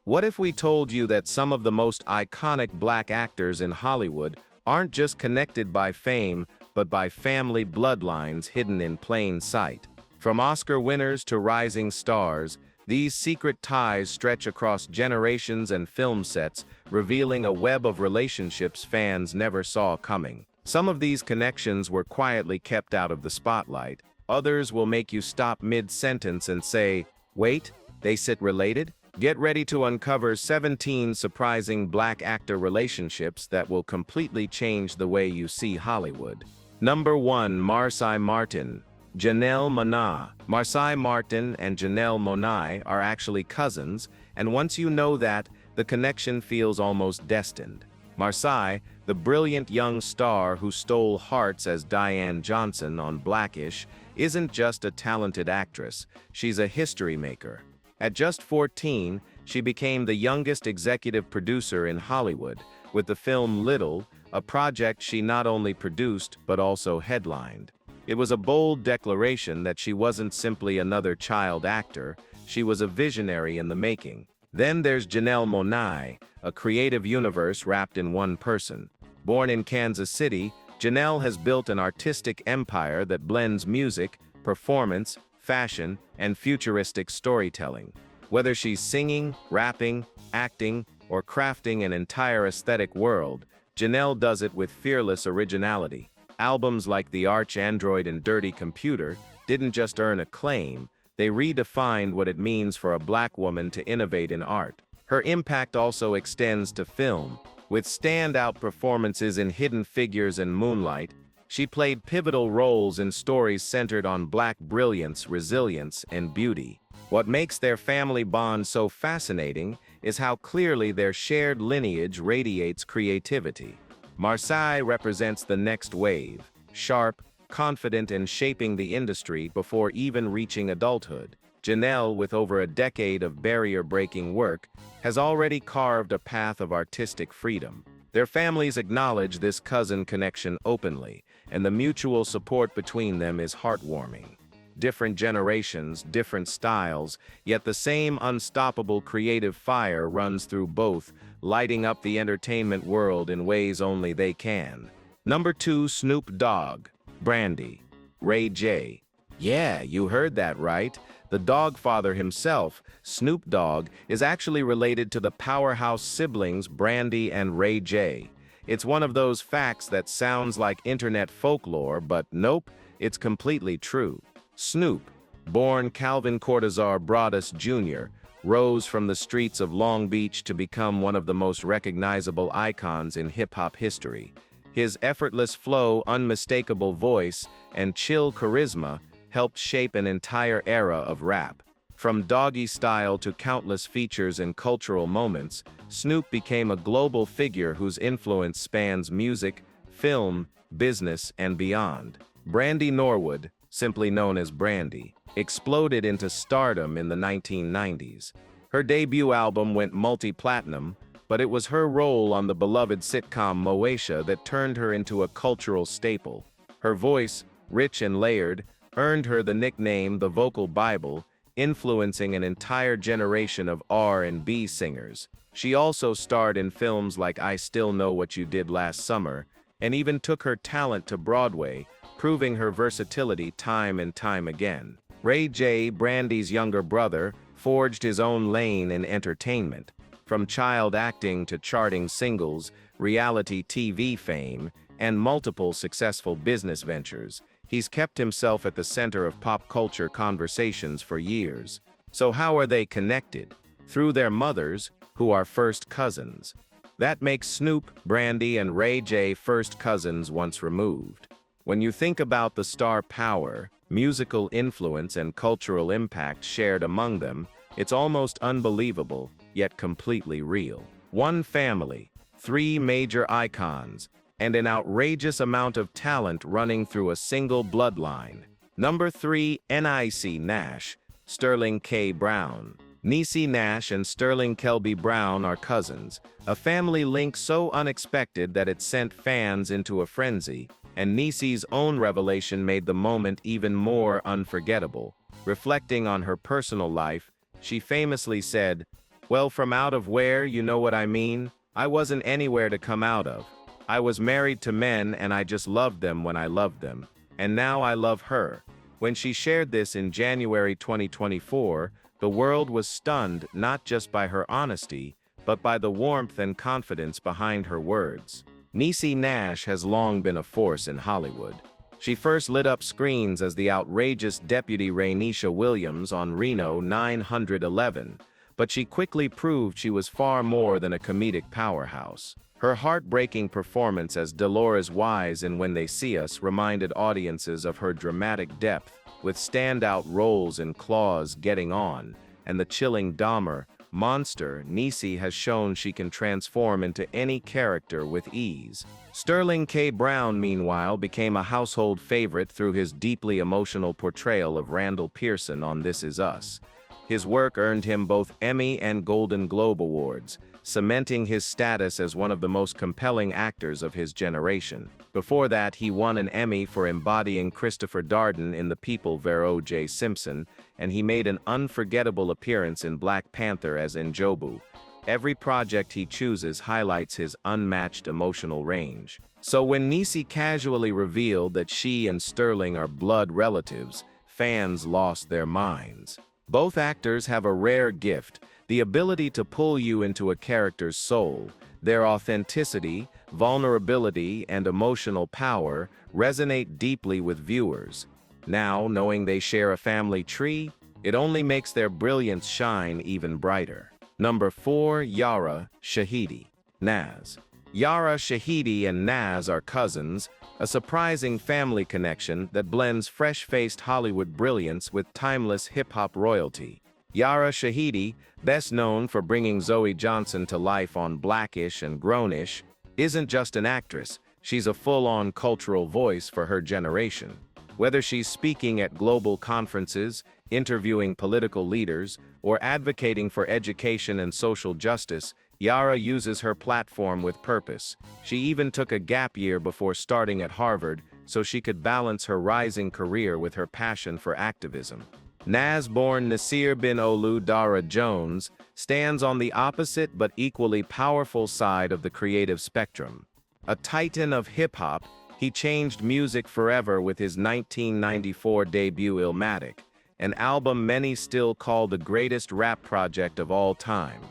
What if we told you that some of the most iconic black actors in Hollywood aren't just connected by fame, but by family bloodlines hidden in plain sight? From Oscar winners to rising stars, these secret ties stretch across generations and film sets, revealing a web of relationships fans never saw coming. Some of these connections were quietly kept out of the spotlight. Others will make you stop mid-sentence and say, "Wait, they sit related?" Get ready to uncover 17 surprising black actor relationships that will completely change the way you see Hollywood. Number 1. Marsai Martin. Janelle Monáe. Marsai Martin and Janelle Monáe are actually cousins, and once you know that, the connection feels almost destined. Marsai, the brilliant young star who stole hearts as Diane Johnson on Blackish, isn't just a talented actress, she's a history maker. At just 14, she became the youngest executive producer in Hollywood, with the film Little, a project she not only produced but also headlined. It was a bold declaration that she wasn't simply another child actor, she was a visionary in the making. Then there's Janelle Monáe, a creative universe wrapped in one person. Born in Kansas City, Janelle has built an artistic empire that blends music, performance, fashion, and futuristic storytelling. Whether she's singing, rapping, acting, or crafting an entire aesthetic world, Janelle does it with fearless originality. Albums like The Arch Android and Dirty Computer didn't just earn acclaim, they redefined what it means for a black woman to innovate in art. Her impact also extends to film. With standout performances in Hidden Figures and Moonlight, she played pivotal roles in stories centered on black brilliance, resilience, and beauty. What makes their family bond so fascinating is how clearly their shared lineage radiates creativity. Marsai represents the next wave, sharp, confident, and shaping the industry before even reaching adulthood. Janelle, with over a decade of barrier-breaking work, has already carved a path of artistic freedom. Their families acknowledge this cousin connection openly, and the mutual support between them is heartwarming. Different generations, different styles, yet the same unstoppable creative fire runs through both, lighting up the entertainment world in ways only they can. Number 2. Snoop Dogg. Brandy. Ray J. Yeah, you heard that right. The Dogfather himself, Snoop Dogg, is actually related to the powerhouse siblings Brandy and Ray J. It's one of those facts that sounds like internet folklore, but nope, it's completely true. Snoop, born Calvin Cortazar Broadus Jr., rose from the streets of Long Beach to become one of the most recognizable icons in hip-hop history. His effortless flow, unmistakable voice, and chill charisma helped shape an entire era of rap. From Doggy Style to countless features and cultural moments, Snoop became a global figure whose influence spans music, film, business, and beyond. Brandy Norwood, simply known as Brandy, exploded into stardom in the 1990s. Her debut album went multi-platinum, but it was her role on the beloved sitcom Moesha that turned her into a cultural staple. Her voice, rich and layered, earned her the nickname the Vocal Bible, influencing an entire generation of R&B singers. She also starred in films like I Still Know What You Did Last Summer, and even took her talent to Broadway, proving her versatility time and time again. Ray J, Brandy's younger brother, forged his own lane in entertainment. From child acting to charting singles, reality TV fame, and multiple successful business ventures, he's kept himself at the center of pop culture conversations for years. So how are they connected? Through their mothers, who are first cousins. That makes Snoop, Brandy, and Ray J first cousins once removed. When you think about the star power, musical influence, and cultural impact shared among them, it's almost unbelievable, yet completely real. One family, 3 major icons, and an outrageous amount of talent running through a single bloodline. Number 3. Niecy Nash. Sterling K. Brown. Niecy Nash and Sterling Kelby Brown are cousins, a family link so unexpected that it sent fans into a frenzy, and Niecy's own revelation made the moment even more unforgettable. Reflecting on her personal life, she famously said, Well, from out of where, you know what I mean? I wasn't anywhere to come out of. I was married to men and I just loved them when I loved them. And now I love her. When she shared this in January 2024, the world was stunned not just by her honesty, but by the warmth and confidence behind her words. Niecy Nash has long been a force in Hollywood. She first lit up screens as the outrageous Deputy Rainisha Williams on Reno 911, but she quickly proved she was far more than a comedic powerhouse. Her heartbreaking performance as Dolores Wise in When They See Us reminded audiences of her dramatic depth, with standout roles in Claws Getting On and the chilling Dahmer Monster. Niecy has shown she can transform into any character with ease. Sterling K. Brown, meanwhile, became a household favorite through his deeply emotional portrayal of Randall Pearson on This Is Us. His work earned him both Emmy and Golden Globe Awards, cementing his status as one of the most compelling actors of his generation. Before that, he won an Emmy for embodying Christopher Darden in The People vs. O.J. Simpson, and he made an unforgettable appearance in Black Panther as Njobu. Every project he chooses highlights his unmatched emotional range. So when Niecy casually revealed that she and Sterling are blood relatives, fans lost their minds. Both actors have a rare gift, the ability to pull you into a character's soul. Their authenticity, vulnerability, and emotional power resonate deeply with viewers. Now, knowing they share a family tree, it only makes their brilliance shine even brighter. Number 4. Yara Shahidi. Naz. Yara Shahidi and Naz are cousins, a surprising family connection that blends fresh-faced Hollywood brilliance with timeless hip-hop royalty. Yara Shahidi, best known for bringing Zoe Johnson to life on Blackish and Grownish, isn't just an actress, she's a full-on cultural voice for her generation. Whether she's speaking at global conferences, interviewing political leaders, or advocating for education and social justice, Yara uses her platform with purpose. She even took a gap year before starting at Harvard so she could balance her rising career with her passion for activism. Naz-born Nasir bin Olu Dara Jones stands on the opposite but equally powerful side of the creative spectrum. A titan of hip-hop, he changed music forever with his 1994 debut Illmatic, an album many still call the greatest rap project of all time.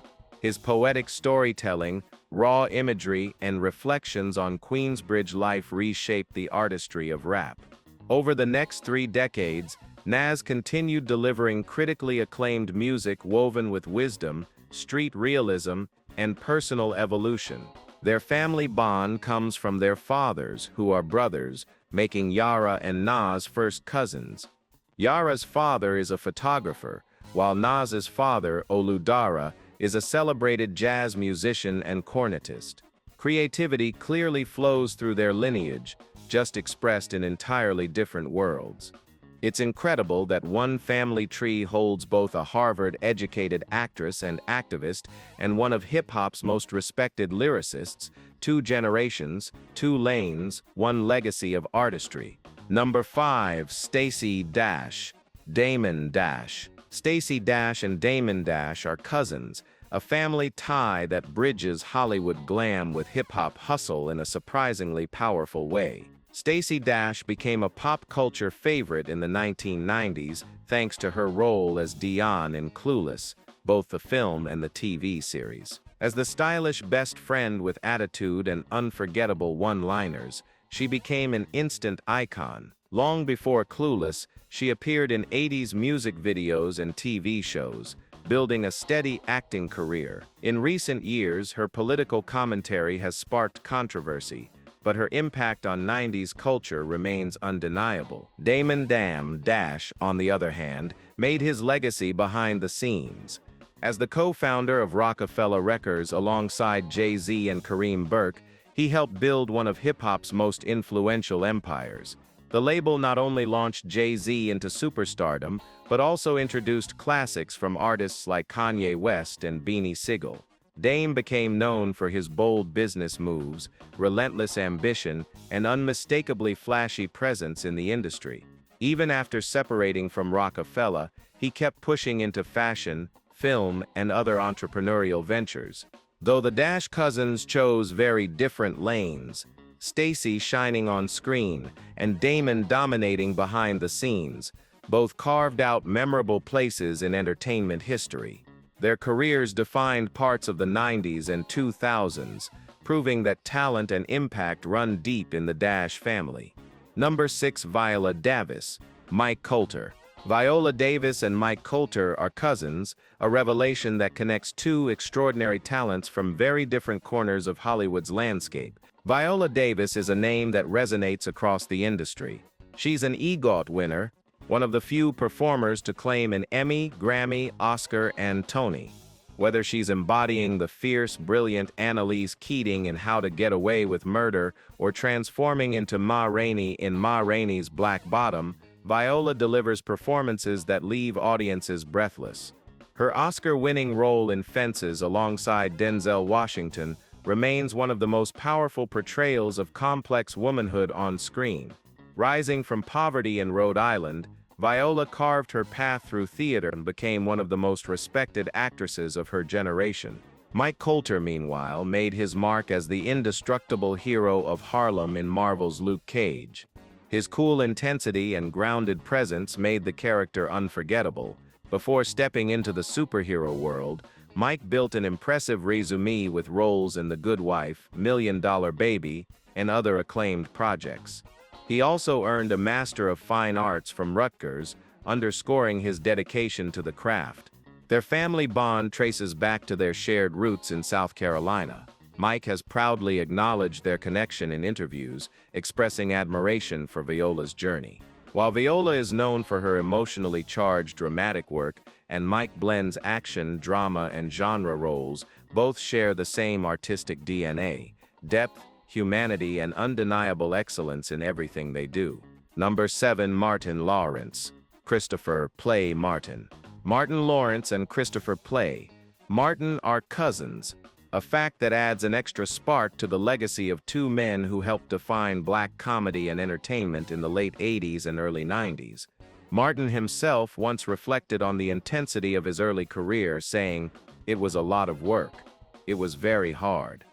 His poetic storytelling, raw imagery, and reflections on Queensbridge life reshaped the artistry of rap. Over the next 3 decades, Naz continued delivering critically acclaimed music woven with wisdom, street realism, and personal evolution. Their family bond comes from their fathers, who are brothers, making Yara and Naz first cousins. Yara's father is a photographer, while Naz's father, Oludara, is a celebrated jazz musician and cornetist. Creativity clearly flows through their lineage, just expressed in entirely different worlds. It's incredible that one family tree holds both a Harvard-educated actress and activist and one of hip-hop's most respected lyricists, 2 generations, 2 lanes, 1 legacy of artistry. Number 5. Stacey Dash. Damon Dash. Stacey Dash and Damon Dash are cousins, a family tie that bridges Hollywood glam with hip-hop hustle in a surprisingly powerful way. Stacey Dash became a pop culture favorite in the 1990s thanks to her role as Dion in Clueless, both the film and the TV series. As the stylish best friend with attitude and unforgettable one-liners, she became an instant icon. Long before Clueless, she appeared in 80s music videos and TV shows, building a steady acting career. In recent years, her political commentary has sparked controversy, but her impact on 90s culture remains undeniable. Damon Dash, on the other hand, made his legacy behind the scenes. As the co-founder of Rockefeller Records alongside Jay-Z and Kareem Burke, he helped build one of hip-hop's most influential empires. The label not only launched Jay-Z into superstardom, but also introduced classics from artists like Kanye West and Beanie Sigel. Dame became known for his bold business moves, relentless ambition, and unmistakably flashy presence in the industry. Even after separating from Rockefeller, he kept pushing into fashion, film, and other entrepreneurial ventures. Though the Dash cousins chose very different lanes, Stacy shining on screen and Damon dominating behind the scenes, both carved out memorable places in entertainment history. Their careers defined parts of the 90s and 2000s, proving that talent and impact run deep in the Dash family. Number 6. Viola Davis, Mike Colter. Viola Davis and Mike Colter are cousins, a revelation that connects two extraordinary talents from very different corners of Hollywood's landscape. Viola Davis is a name that resonates across the industry. She's an EGOT winner, one of the few performers to claim an Emmy, Grammy, Oscar, and Tony. Whether she's embodying the fierce, brilliant Annalise Keating in How to Get Away with Murder or transforming into Ma Rainey in Ma Rainey's Black Bottom, Viola delivers performances that leave audiences breathless. Her Oscar-winning role in Fences alongside Denzel Washington remains one of the most powerful portrayals of complex womanhood on screen. Rising from poverty in Rhode Island, Viola carved her path through theater and became one of the most respected actresses of her generation. Mike Colter, meanwhile, made his mark as the indestructible hero of Harlem in Marvel's Luke Cage. His cool intensity and grounded presence made the character unforgettable. Before stepping into the superhero world, Mike built an impressive resume with roles in The Good Wife, $1 Million Baby, and other acclaimed projects. He also earned a Master of Fine Arts from Rutgers, underscoring his dedication to the craft. Their family bond traces back to their shared roots in South Carolina. Mike has proudly acknowledged their connection in interviews, expressing admiration for Viola's journey. While Viola is known for her emotionally charged dramatic work, and Mike blends action, drama, and genre roles, both share the same artistic DNA: depth, humanity, and undeniable excellence in everything they do. Number 7. Martin Lawrence. Christopher Play Martin. Martin Lawrence and Christopher Play Martin are cousins, a fact that adds an extra spark to the legacy of two men who helped define black comedy and entertainment in the late 80s and early 90s. Martin himself once reflected on the intensity of his early career, saying, "It was a lot of work. It was very hard.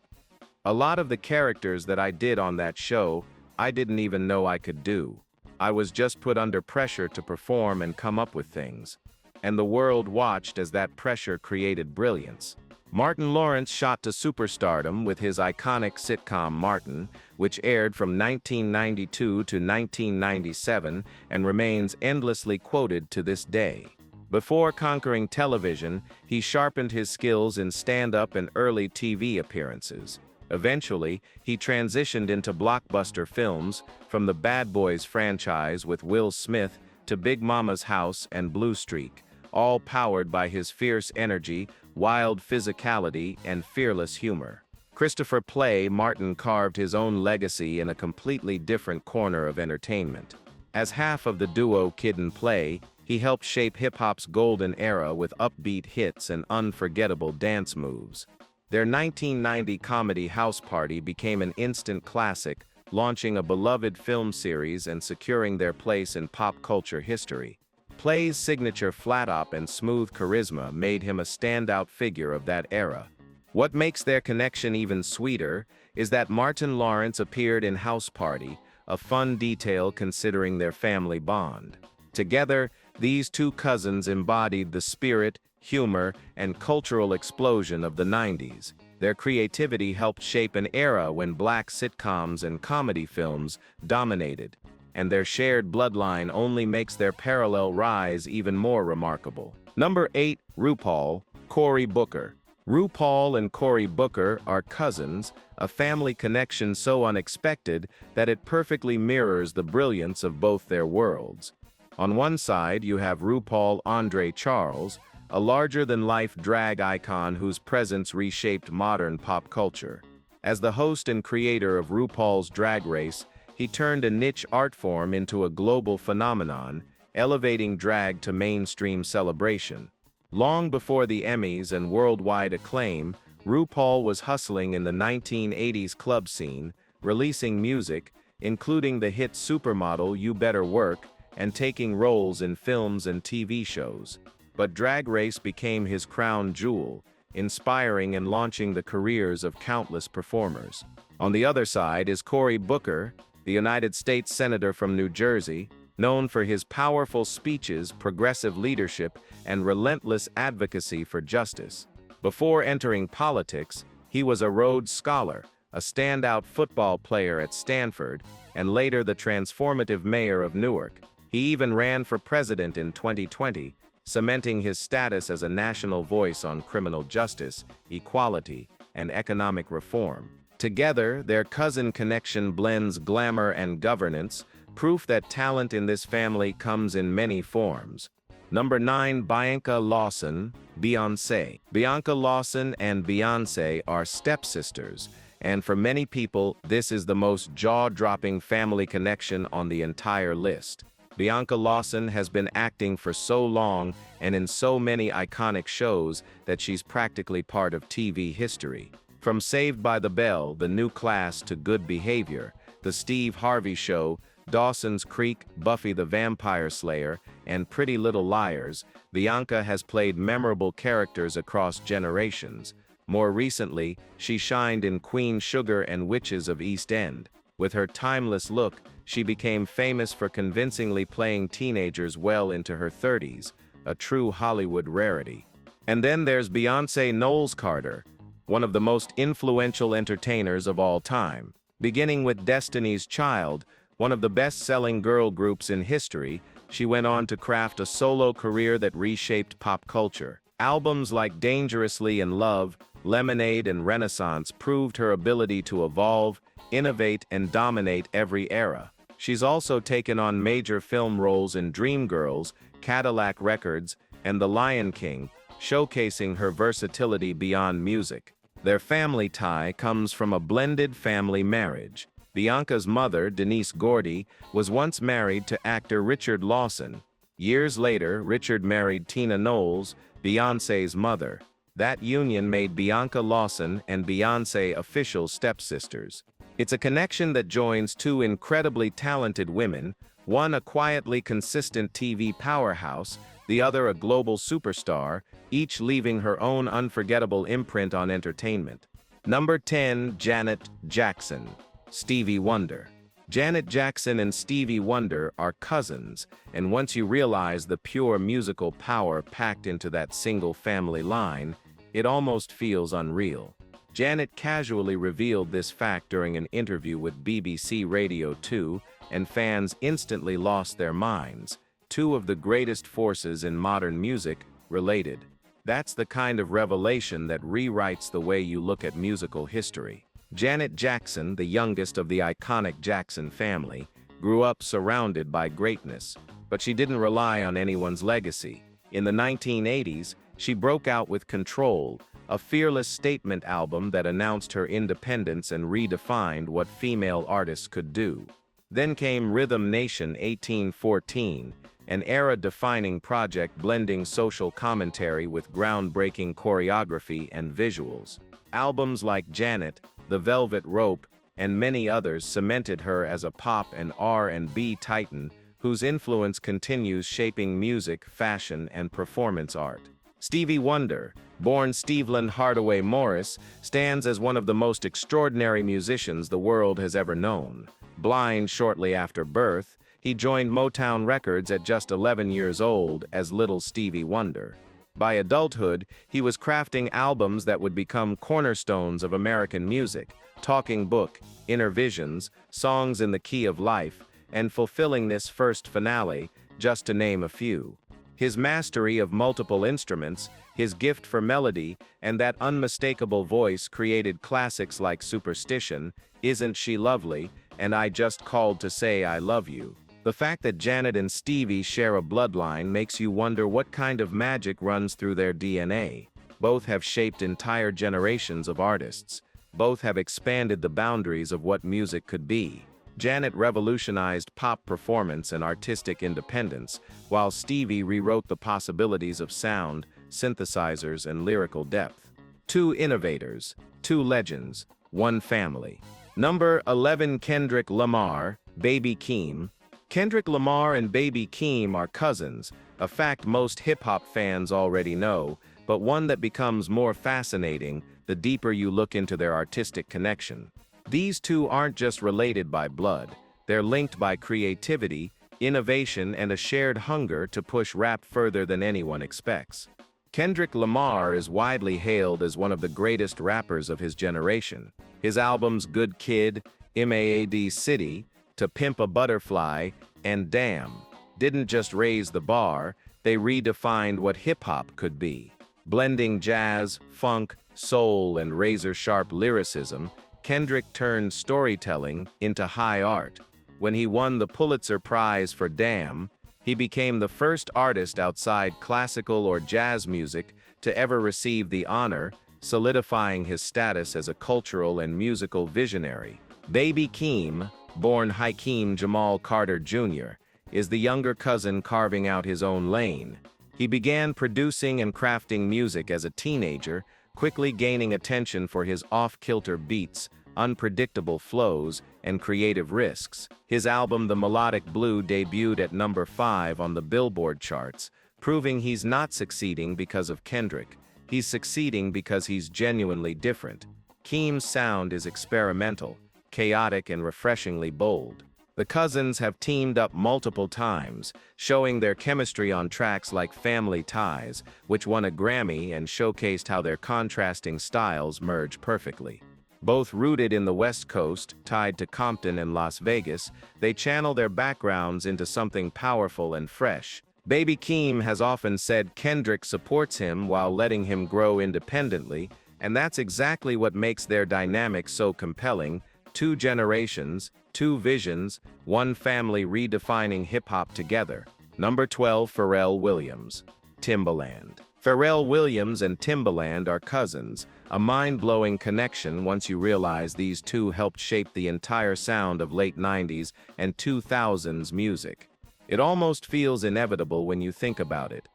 A lot of the characters that I did on that show, I didn't even know I could do. I was just put under pressure to perform and come up with things. And the world watched as that pressure created brilliance." Martin Lawrence shot to superstardom with his iconic sitcom Martin, which aired from 1992 to 1997 and remains endlessly quoted to this day. Before conquering television, he sharpened his skills in stand-up and early TV appearances. Eventually, he transitioned into blockbuster films, from the Bad Boys franchise with Will Smith to Big Mama's House and Blue Streak, all powered by his fierce energy, wild physicality, and fearless humor. Christopher Play Martin carved his own legacy in a completely different corner of entertainment. As half of the duo Kid and Play, he helped shape hip-hop's golden era with upbeat hits and unforgettable dance moves. Their 1990 comedy House Party became an instant classic, launching a beloved film series and securing their place in pop culture history. Play's signature flat-top and smooth charisma made him a standout figure of that era. What makes their connection even sweeter is that Martin Lawrence appeared in House Party, a fun detail considering their family bond. Together, these two cousins embodied the spirit, humor, and cultural explosion of the 90s. Their creativity helped shape an era when black sitcoms and comedy films dominated, and their shared bloodline only makes their parallel rise even more remarkable. Number 8. RuPaul, Cory Booker. RuPaul and Cory Booker are cousins, a family connection so unexpected that it perfectly mirrors the brilliance of both their worlds. On one side, you have RuPaul Andre Charles, a larger-than-life drag icon whose presence reshaped modern pop culture. As the host and creator of RuPaul's Drag Race, he turned a niche art form into a global phenomenon, elevating drag to mainstream celebration. Long before the Emmys and worldwide acclaim, RuPaul was hustling in the 1980s club scene, releasing music, including the hit supermodel You Better Work, and taking roles in films and TV shows. but Drag Race became his crown jewel, inspiring and launching the careers of countless performers. On the other side is Cory Booker, the United States Senator from New Jersey, known for his powerful speeches, progressive leadership, and relentless advocacy for justice. Before entering politics, he was a Rhodes Scholar, a standout football player at Stanford, and later the transformative mayor of Newark. He even ran for president in 2020, cementing his status as a national voice on criminal justice, equality, and economic reform. Together, their cousin connection blends glamour and governance, proof that talent in this family comes in many forms. Number 9. Bianca Lawson, Beyoncé. Bianca Lawson and Beyoncé are stepsisters, and for many people, this is the most jaw-dropping family connection on the entire list. Bianca Lawson has been acting for so long and in so many iconic shows that she's practically part of TV history. From Saved by the Bell, The New Class, to Good Behavior, The Steve Harvey Show, Dawson's Creek, Buffy the Vampire Slayer, and Pretty Little Liars, Bianca has played memorable characters across generations. More recently, she shined in Queen Sugar and Witches of East End. With her timeless look, she became famous for convincingly playing teenagers well into her 30s, a true Hollywood rarity. And then there's Beyoncé Knowles Carter, one of the most influential entertainers of all time. Beginning with Destiny's Child, one of the best-selling girl groups in history, she went on to craft a solo career that reshaped pop culture. Albums like Dangerously in Love, Lemonade, and Renaissance proved her ability to evolve, innovate, and dominate every era. She's also taken on major film roles in Dreamgirls, Cadillac Records, and The Lion King, showcasing her versatility beyond music. Their family tie comes from a blended family marriage. Bianca's mother, Denise Gordy, was once married to actor Richard Lawson. Years later, Richard married Tina Knowles, Beyoncé's mother. That union made Bianca Lawson and Beyoncé official stepsisters. It's a connection that joins two incredibly talented women, one a quietly consistent TV powerhouse, the other a global superstar, each leaving her own unforgettable imprint on entertainment. Number 10. Janet Jackson, Stevie Wonder. Janet Jackson and Stevie Wonder are cousins, and once you realize the pure musical power packed into that single family line, it almost feels unreal. Janet casually revealed this fact during an interview with BBC Radio 2, and fans instantly lost their minds. Two of the greatest forces in modern music related. That's the kind of revelation that rewrites the way you look at musical history. Janet Jackson, the youngest of the iconic Jackson family, grew up surrounded by greatness, but she didn't rely on anyone's legacy. In the 1980s, she broke out with Control, a fearless statement album that announced her independence and redefined what female artists could do. Then came Rhythm Nation 1814, an era-defining project blending social commentary with groundbreaking choreography and visuals. Albums like Janet, The Velvet Rope, and many others cemented her as a pop and R&B titan whose influence continues shaping music, fashion, and performance art. Stevie Wonder, born Stevland Hardaway Morris, stands as one of the most extraordinary musicians the world has ever known. Blind shortly after birth, he joined Motown Records at just 11 years old as Little Stevie Wonder. By adulthood, he was crafting albums that would become cornerstones of American music, Talking Book, Inner Visions, Songs in the Key of Life, and Fulfilling This First Finale, just to name a few. His mastery of multiple instruments, his gift for melody, and that unmistakable voice created classics like Superstition, Isn't She Lovely, and I Just Called to Say I Love You. The fact that Janet and Stevie share a bloodline makes you wonder what kind of magic runs through their DNA. Both have shaped entire generations of artists. Both have expanded the boundaries of what music could be. Janet revolutionized pop performance and artistic independence, while Stevie rewrote the possibilities of sound, synthesizers, and lyrical depth. Two innovators, two legends, one family. Number 11. Kendrick Lamar, Baby Keem. Kendrick Lamar and Baby Keem are cousins, a fact most hip-hop fans already know, but one that becomes more fascinating the deeper you look into their artistic connection. These two aren't just related by blood, they're linked by creativity, innovation, and a shared hunger to push rap further than anyone expects. Kendrick Lamar is widely hailed as one of the greatest rappers of his generation. His albums Good Kid, MAAD City, To Pimp a Butterfly, and Damn didn't just raise the bar, they redefined what hip-hop could be. Blending jazz, funk, soul, and razor-sharp lyricism, Kendrick turned storytelling into high art. When he won the Pulitzer Prize for Damn, he became the first artist outside classical or jazz music to ever receive the honor, solidifying his status as a cultural and musical visionary. Baby Keem, born Hakeem Jamal Carter Jr., is the younger cousin carving out his own lane. He began producing and crafting music as a teenager, quickly gaining attention for his off-kilter beats, unpredictable flows, and creative risks. His album The Melodic Blue debuted at number 5 on the Billboard charts, proving he's not succeeding because of Kendrick. He's succeeding because he's genuinely different. Keem's sound is experimental, chaotic, and refreshingly bold. The cousins have teamed up multiple times, showing their chemistry on tracks like Family Ties, which won a Grammy and showcased how their contrasting styles merge perfectly. Both rooted in the West Coast, tied to Compton and Las Vegas, they channel their backgrounds into something powerful and fresh. Baby Keem has often said Kendrick supports him while letting him grow independently, and that's exactly what makes their dynamic so compelling. Two generations, two visions, one family redefining hip-hop together. Number 12, Pharrell Williams. Timbaland. Pharrell Williams and Timbaland are cousins, a mind-blowing connection once you realize these two helped shape the entire sound of late 90s and 2000s music. It almost feels inevitable when you think about it.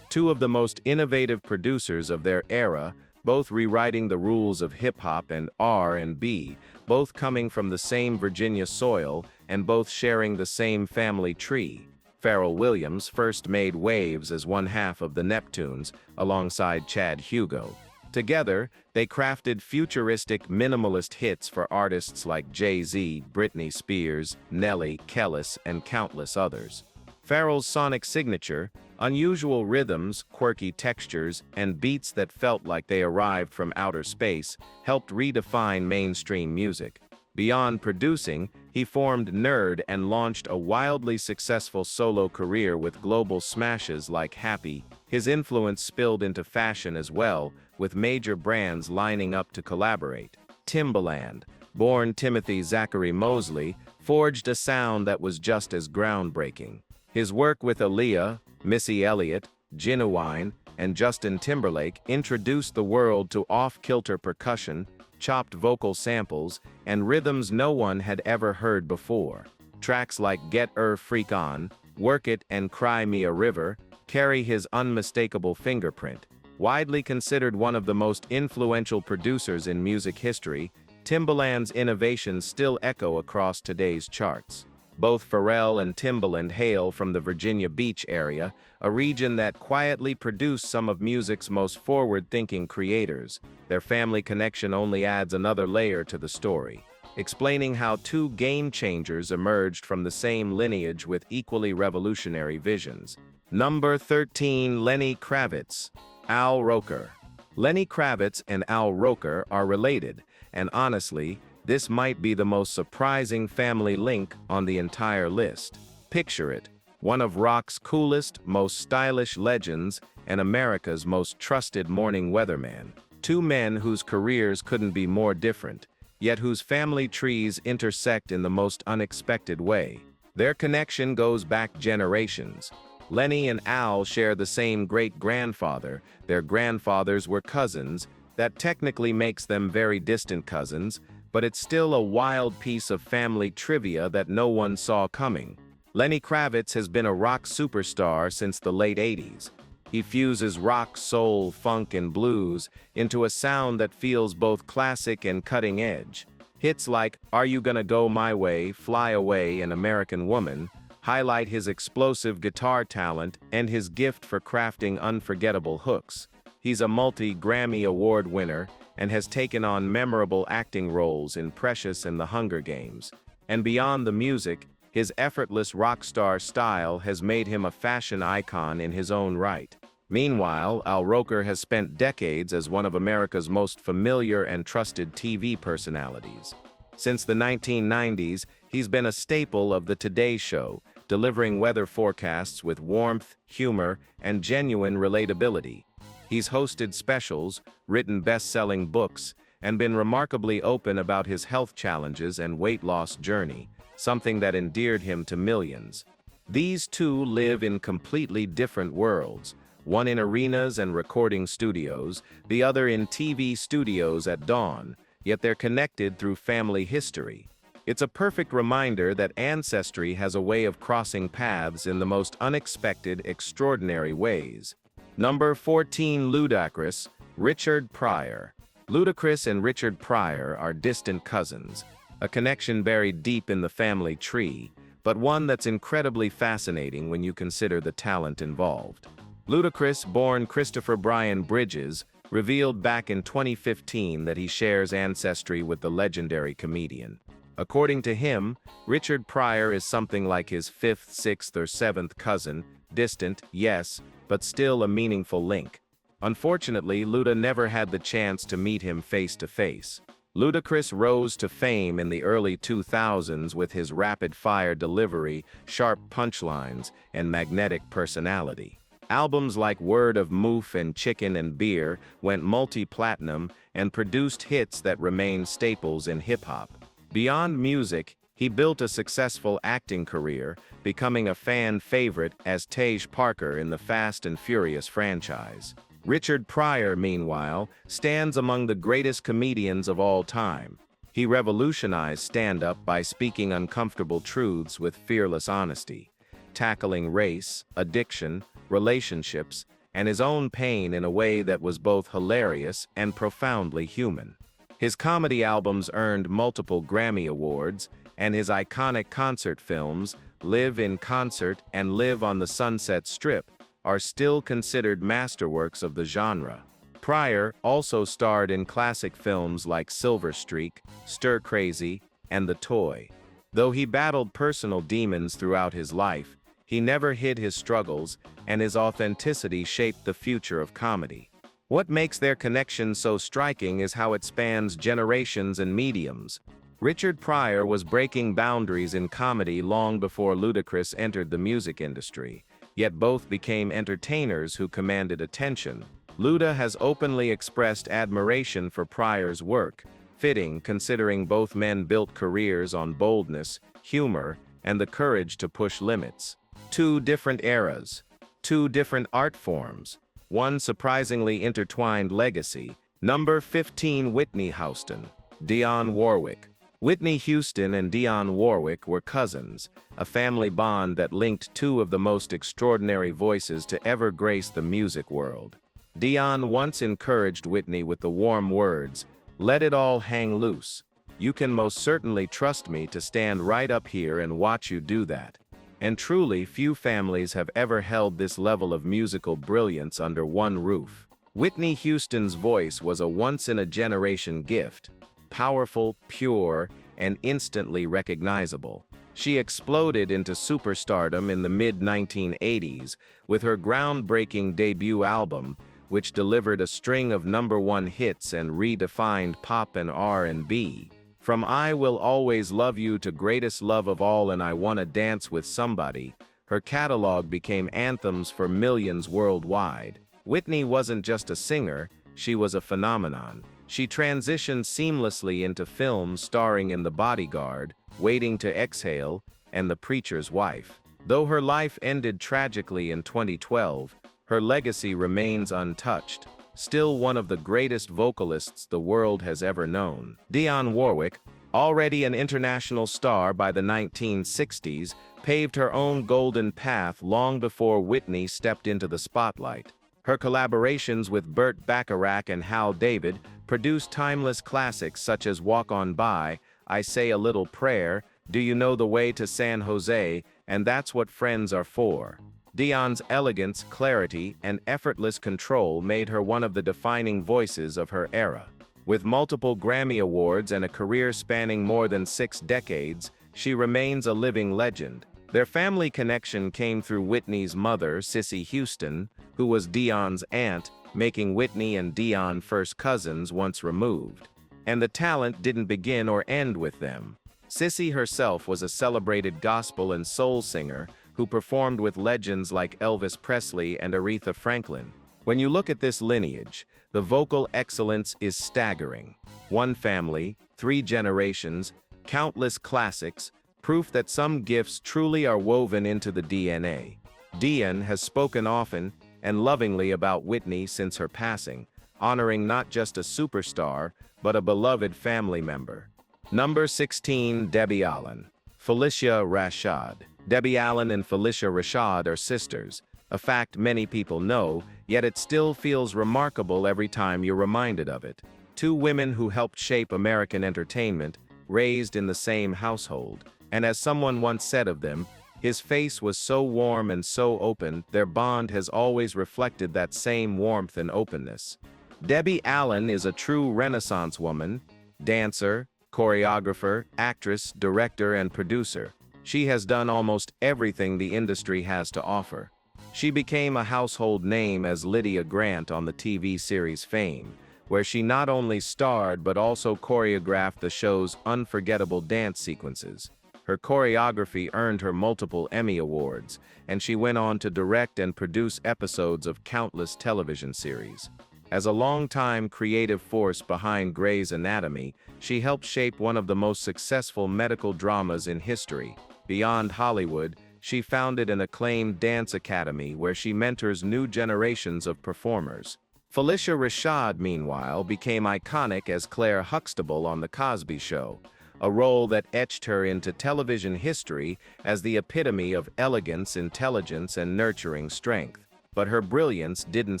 Two of the most innovative producers of their era, both rewriting the rules of hip-hop and R&B, both coming from the same Virginia soil, and both sharing the same family tree. Pharrell Williams first made waves as one half of the Neptunes, alongside Chad Hugo. Together, they crafted futuristic minimalist hits for artists like Jay-Z, Britney Spears, Nelly, Kellis, and countless others. Pharrell's sonic signature, unusual rhythms, quirky textures, and beats that felt like they arrived from outer space, helped redefine mainstream music. Beyond producing, he formed Nerd and launched a wildly successful solo career with global smashes like Happy. His influence spilled into fashion as well, with major brands lining up to collaborate. Timbaland, born Timothy Zachary Mosley, forged a sound that was just as groundbreaking. His work with Aaliyah, Missy Elliott, Genuine, and Justin Timberlake introduced the world to off-kilter percussion, chopped vocal samples, and rhythms no one had ever heard before. Tracks like Get Freak On, Work It, and Cry Me a River carry his unmistakable fingerprint. Widely considered one of the most influential producers in music history, Timbaland's innovations still echo across today's charts. Both Pharrell and Timbaland hail from the Virginia Beach area, a region that quietly produced some of music's most forward-thinking creators. Their family connection only adds another layer to the story, explaining how two game-changers emerged from the same lineage with equally revolutionary visions. Number 13, Lenny Kravitz. Al Roker. Lenny Kravitz and Al Roker are related, and honestly, this might be the most surprising family link on the entire list. Picture it, one of rock's coolest, most stylish legends and America's most trusted morning weatherman. Two men whose careers couldn't be more different, yet whose family trees intersect in the most unexpected way. Their connection goes back generations. Lenny and Al share the same great-grandfather. Their grandfathers were cousins. That technically makes them very distant cousins, but it's still a wild piece of family trivia that no one saw coming. Lenny Kravitz has been a rock superstar since the late 80s. He fuses rock, soul, funk, and blues into a sound that feels both classic and cutting edge. Hits like Are You Gonna Go My Way, Fly Away, and American Woman, highlight his explosive guitar talent and his gift for crafting unforgettable hooks. He's a multi-Grammy Award winner and has taken on memorable acting roles in Precious and The Hunger Games. And beyond the music, his effortless rock star style has made him a fashion icon in his own right. Meanwhile, Al Roker has spent decades as one of America's most familiar and trusted TV personalities. Since the 1990s, he's been a staple of The Today Show, delivering weather forecasts with warmth, humor, and genuine relatability. He's hosted specials, written best-selling books, and been remarkably open about his health challenges and weight loss journey, something that endeared him to millions. These two live in completely different worlds, one in arenas and recording studios, the other in TV studios at dawn, yet they're connected through family history. It's a perfect reminder that ancestry has a way of crossing paths in the most unexpected, extraordinary ways. Number 14. Ludacris, Richard Pryor. Ludacris and Richard Pryor are distant cousins, a connection buried deep in the family tree, but one that's incredibly fascinating when you consider the talent involved. Ludacris, born Christopher Brian Bridges, revealed back in 2015 that he shares ancestry with the legendary comedian. According to him, Richard Pryor is something like his fifth, sixth, or seventh cousin, distant, yes, but still a meaningful link. Unfortunately, Luda never had the chance to meet him face to face. Ludacris rose to fame in the early 2000s with his rapid-fire delivery, sharp punchlines, and magnetic personality. Albums like Word of Moof and Chicken and Beer went multi-platinum and produced hits that remain staples in hip-hop. Beyond music, he built a successful acting career, becoming a fan favorite as Tej Parker in the Fast and Furious franchise. Richard Pryor, meanwhile, stands among the greatest comedians of all time. He revolutionized stand-up by speaking uncomfortable truths with fearless honesty, tackling race, addiction, relationships, and his own pain in a way that was both hilarious and profoundly human. His comedy albums earned multiple Grammy Awards, and his iconic concert films, Live in Concert and Live on the Sunset Strip, are still considered masterworks of the genre. Pryor also starred in classic films like Silver Streak, Stir Crazy, and The Toy. Though he battled personal demons throughout his life, he never hid his struggles, and his authenticity shaped the future of comedy. What makes their connection so striking is how it spans generations and mediums. Richard Pryor was breaking boundaries in comedy long before Ludacris entered the music industry, yet both became entertainers who commanded attention. Luda has openly expressed admiration for Pryor's work, fitting considering both men built careers on boldness, humor, and the courage to push limits. Two different eras, two different art forms, one surprisingly intertwined legacy. Number 15. Whitney Houston, Dionne Warwick. Whitney Houston and Dionne Warwick were cousins, a family bond that linked two of the most extraordinary voices to ever grace the music world. Dionne once encouraged Whitney with the warm words, "Let it all hang loose. You can most certainly trust me to stand right up here and watch you do that." And truly, few families have ever held this level of musical brilliance under one roof. Whitney Houston's voice was a once-in-a-generation gift, powerful, pure, and instantly recognizable. She exploded into superstardom in the mid-1980s with her groundbreaking debut album, which delivered a string of #1 hits and redefined pop and R&B. From I Will Always Love You to Greatest Love of All and I Wanna Dance with Somebody, her catalog became anthems for millions worldwide. Whitney wasn't just a singer, she was a phenomenon. She transitioned seamlessly into films starring in The Bodyguard, Waiting to Exhale, and The Preacher's Wife. Though her life ended tragically in 2012, her legacy remains untouched. Still one of the greatest vocalists the world has ever known. Dionne Warwick, already an international star by the 1960s, paved her own golden path long before Whitney stepped into the spotlight. Her collaborations with Burt Bacharach and Hal David produced timeless classics such as Walk On By, I Say a Little Prayer, Do You Know the Way to San Jose, and that's what friends are for. Dion's elegance, clarity, and effortless control made her one of the defining voices of her era. With multiple Grammy Awards and a career spanning more than 6 decades, she remains a living legend. Their family connection came through Whitney's mother, Cissy Houston, who was Dion's aunt, making Whitney and Dion first cousins once removed. And the talent didn't begin or end with them. Cissy herself was a celebrated gospel and soul singer who performed with legends like Elvis Presley and Aretha Franklin. When you look at this lineage, the vocal excellence is staggering. One family, 3 generations, countless classics, proof that some gifts truly are woven into the DNA. DIDN has spoken often and lovingly about Whitney since her passing, honoring not just a superstar, but a beloved family member. Number 16, Debbie Allen. Felicia Rashad. Debbie Allen and Felicia Rashad are sisters, a fact many people know, yet it still feels remarkable every time you're reminded of it. 2 women who helped shape American entertainment, raised in the same household, and as someone once said of them, his face was so warm and so open, their bond has always reflected that same warmth and openness. Debbie Allen is a true Renaissance woman, dancer, choreographer, actress, director, and producer. She has done almost everything the industry has to offer. She became a household name as Lydia Grant on the TV series Fame, where she not only starred but also choreographed the show's unforgettable dance sequences. Her choreography earned her multiple Emmy Awards, and she went on to direct and produce episodes of countless television series. As a longtime creative force behind Grey's Anatomy, she helped shape one of the most successful medical dramas in history. Beyond Hollywood, she founded an acclaimed dance academy where she mentors new generations of performers. Felicia Rashad, meanwhile, became iconic as Claire Huxtable on The Cosby Show, a role that etched her into television history as the epitome of elegance, intelligence, and nurturing strength. But her brilliance didn't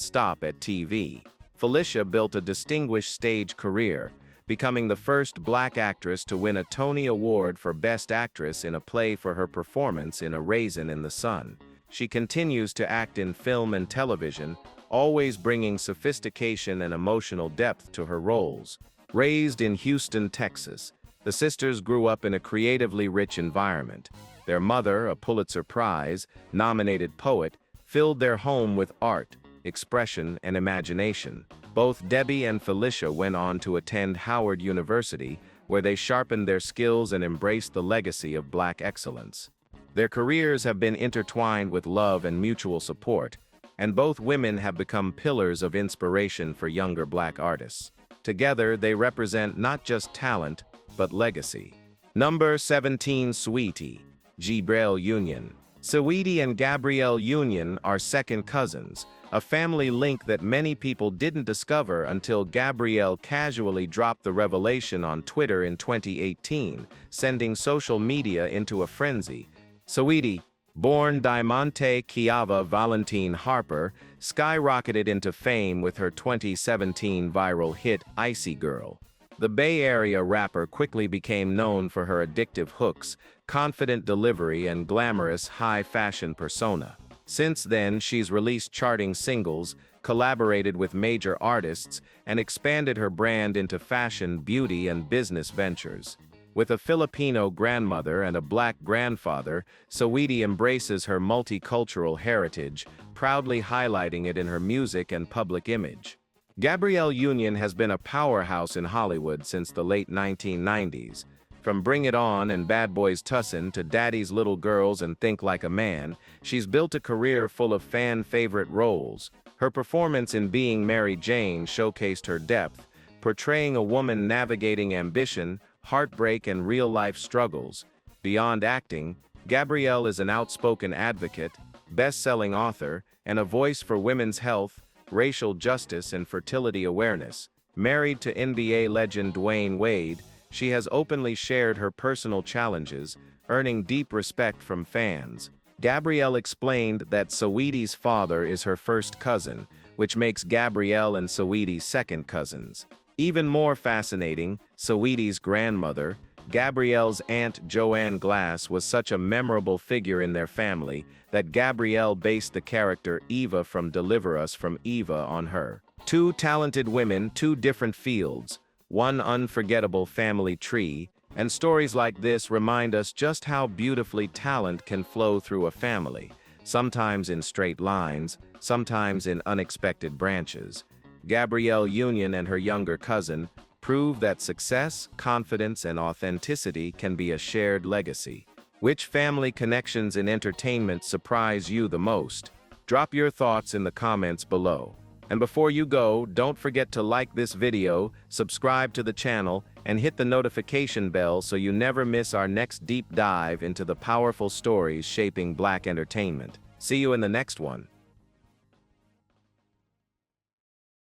stop at TV. Felicia built a distinguished stage career, becoming the first Black actress to win a Tony Award for Best Actress in a play for her performance in A Raisin in the Sun. She continues to act in film and television, always bringing sophistication and emotional depth to her roles. Raised in Houston, Texas, the sisters grew up in a creatively rich environment. Their mother, a Pulitzer Prize-nominated poet, filled their home with art, expression, and imagination. Both Debbie and Felicia went on to attend Howard University, where they sharpened their skills and embraced the legacy of Black excellence. Their careers have been intertwined with love and mutual support, and both women have become pillars of inspiration for younger Black artists. Together, they represent not just talent, but legacy. Number 17, Saweetie. Gabrielle Union. Saweetie and Gabrielle Union are second cousins, a family link that many people didn't discover until Gabrielle casually dropped the revelation on Twitter in 2018, sending social media into a frenzy. Saweetie, born Diamante Kiava Valentine Harper, skyrocketed into fame with her 2017 viral hit Icy Girl. The Bay Area rapper quickly became known for her addictive hooks, confident delivery, and glamorous high-fashion persona. Since then, she's released charting singles, collaborated with major artists, and expanded her brand into fashion, beauty, and business ventures. With a Filipino grandmother and a Black grandfather, Saweetie embraces her multicultural heritage, proudly highlighting it in her music and public image. Gabrielle Union has been a powerhouse in Hollywood since the late 1990s. From Bring It On and Bad Boys Tussin' to Daddy's Little Girls and Think Like a Man, she's built a career full of fan-favorite roles. Her performance in Being Mary Jane showcased her depth, portraying a woman navigating ambition, heartbreak, and real-life struggles. Beyond acting, Gabrielle is an outspoken advocate, best-selling author, and a voice for women's health, racial justice, and fertility awareness. Married to NBA legend Dwayne Wade, she has openly shared her personal challenges, earning deep respect from fans. Gabrielle explained that Saweetie's father is her first cousin, which makes Gabrielle and Saweetie second cousins. Even more fascinating, Saweetie's grandmother, Gabrielle's aunt Joanne Glass was such a memorable figure in their family that Gabrielle based the character Eva from Deliver Us from Eva on her. Two talented women, two different fields, one unforgettable family tree, and stories like this remind us just how beautifully talent can flow through a family, sometimes in straight lines, sometimes in unexpected branches. Gabrielle Union and her younger cousin prove that success, confidence, and authenticity can be a shared legacy. Which family connections in entertainment surprise you the most? Drop your thoughts in the comments below. And before you go, don't forget to like this video, subscribe to the channel, and hit the notification bell so you never miss our next deep dive into the powerful stories shaping Black entertainment. See you in the next one.